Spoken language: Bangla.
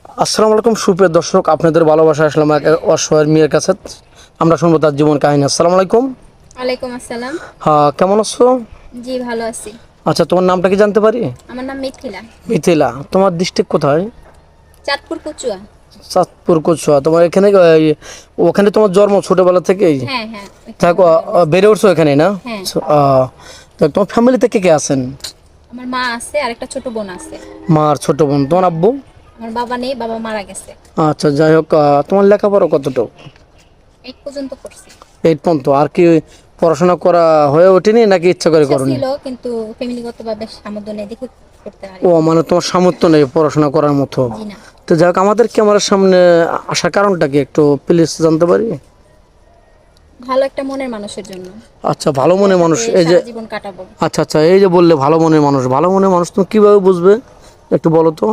আসসালামু আলাইকুম সুপ্রিয় দর্শক, আপনাদের ভালোবাসা আসলাম এক অসহায় মেয়ের কাছে। আমরা শুনবো তার জীবন কাহিনী। আসসালামু আলাইকুম। ওয়ালাইকুম আসসালাম। হ্যাঁ, কেমন আছো? জি ভালো আছি। আচ্ছা, তোমার নামটা কি জানতে পারি? আমার নাম মিথিলা। মিথিলা। তোমার ডিস্ট্রিক্ট কোথায়? চাঁদপুর কচুয়া। চাঁদপুর কচুয়া। তোমার এখানে ওখানে তোমার জন্ম ছোটবেলা থেকেই? হ্যাঁ হ্যাঁ, ওইখানে থাকো, আমার জন্ম। বেড়ে উঠছো এখানেই না? হ্যাঁ। তো তোমার ফ্যামিলিতে কে কে আছেন? আমার মা আছে আর একটা ছোট বোন আছে। মা আর ছোট বোন। তোমার আব্বু? আমার বাবা নেই, বাবা মারা গেছে। আচ্ছা, যাই হোক, তোমার লেখাপড়া কতটুকু? এই পর্যন্ত করছি। 8 পর্যন্ত। আর কি পড়াশোনা করা হয়ে ওঠেনি নাকি ইচ্ছা করে ইচ্ছা করনি? ছিল কিন্তু ফ্যামিলিগতভাবে সামর্থ্য নেই দেখে করতে পারি। ও মানে তোমার সামর্থ্য নেই পড়াশোনা করার মতো। জি না। তো যাই হোক, আমাদের ক্যামেরার সামনে আসার কারণটা কি একটু প্লিজ জানতে পারি? ভালো একটা মনের মানুষের জন্য। আচ্ছা, ভালো মনের মানুষ। সাথে এই যে সারা জীবন কাটাবো। আচ্ছা আচ্ছা, এই যে বললে ভালো মনের মানুষ, ভালো মনের মানুষ তুমি কিভাবে বুঝবে একটু বলো তো?